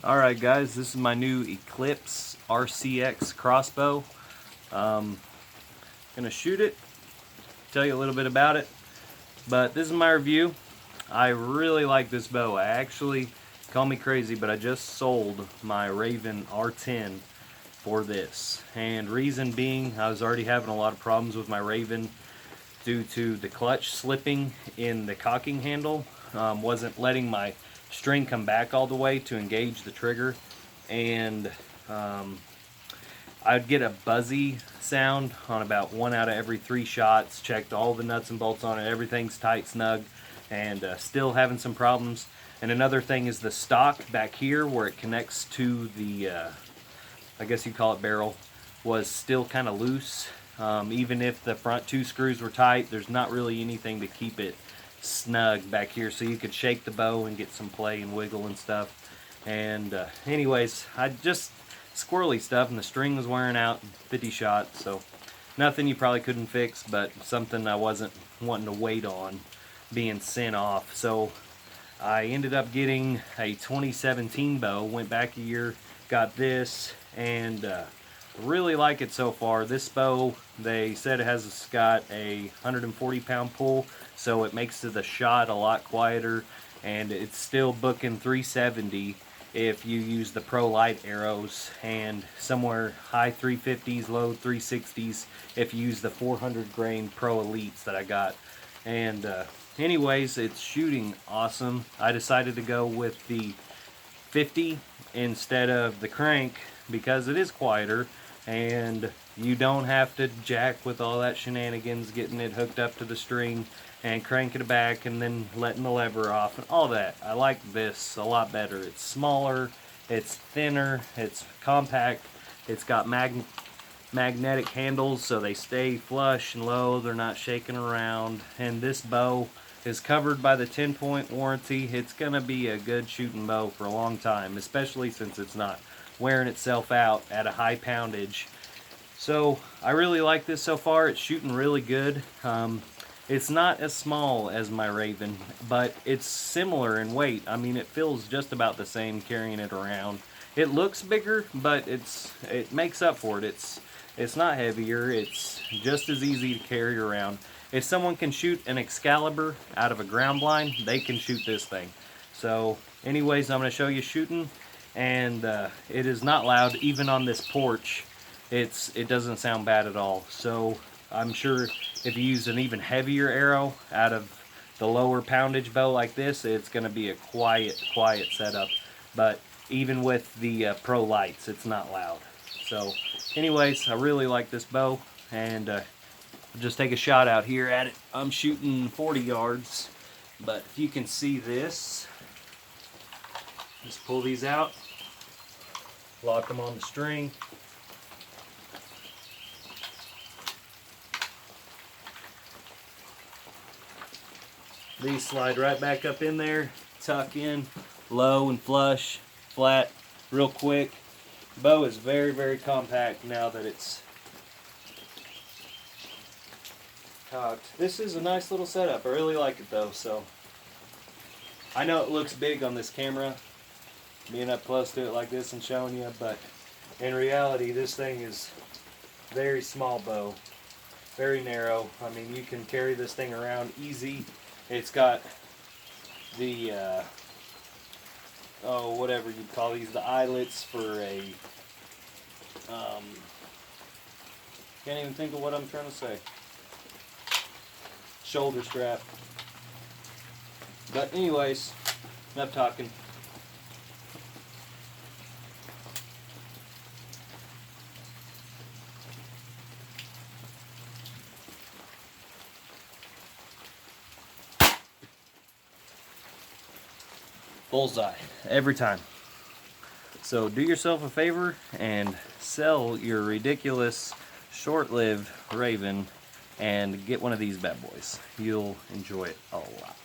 Alright guys, this is my new Eclipse RCX crossbow. Gonna shoot it, tell you a little bit about it, but this is my review. I really like this bow. I actually, call me crazy, but I just sold my Ravin R10 for this, and reason being, I was already having a lot of problems with my Ravin due to the clutch slipping in the cocking handle. Wasn't letting my string come back all the way to engage the trigger, and I'd get a buzzy sound on about 1 out of every 3 shots. Checked all the nuts and bolts on it, everything's tight, snug, and still having some problems. And another thing is the stock back here where it connects to the I guess you call it barrel, was still kind of loose. Even if the front 2 screws were tight, there's not really anything to keep it snug back here, so you could shake the bow and get some play and wiggle and stuff. And anyways, I just squirrely stuff, and the string was wearing out, 50 shots, so nothing you probably couldn't fix, but something I wasn't wanting to wait on being sent off. So I ended up getting a 2017 bow, went back a year, got this, and really like it so far. This bow, they said it has got a 140-pound pull, so it makes the shot a lot quieter, and it's still booking 370 if you use the Pro Light arrows, and somewhere high 350s, low 360s if you use the 400 grain Pro Elites that I got. And anyways, it's shooting awesome. I decided to go with the 50 instead of the crank because it is quieter, and you don't have to jack with all that shenanigans getting it hooked up to the string and cranking it back and then letting the lever off and all that. I like this a lot better. It's smaller, it's thinner, it's compact, it's got magnetic handles so they stay flush and low, they're not shaking around, and this bow is covered by the 10-point warranty. It's gonna be a good shooting bow for a long time, especially since it's not wearing itself out at a high poundage. So I really like this so far. It's shooting really good. It's not as small as my Ravin, but it's similar in weight. I mean, it feels just about the same carrying it around. It looks bigger, but it makes up for it. It's not heavier. It's just as easy to carry around. If someone can shoot an Excalibur out of a ground blind, they can shoot this thing. So anyways, I'm going to show you shooting, and it is not loud. Even on this porch, it doesn't sound bad at all. So I'm sure if you use an even heavier arrow out of the lower poundage bow like this, it's going to be a quiet setup. But even with the Pro Lights, it's not loud. So anyways, I really like this bow, and I'll just take a shot out here at it. I'm shooting 40 yards, but if you can see this, just pull these out, lock them on the string. These slide right back up in there, tuck in, low and flush, flat, real quick. The bow is very compact now that it's cocked. This is a nice little setup. I really like it though. So I know it looks big on this camera, being up close to it like this and showing you, but in reality this thing is very small bow, very narrow. I mean, you can carry this thing around easy. It's got the whatever you call these, the eyelets for a can't even think of what I'm trying to say, shoulder strap. But anyways, enough talking. Bullseye every time. So do yourself a favor and sell your ridiculous short-lived Ravin and get one of these bad boys. You'll enjoy it a lot.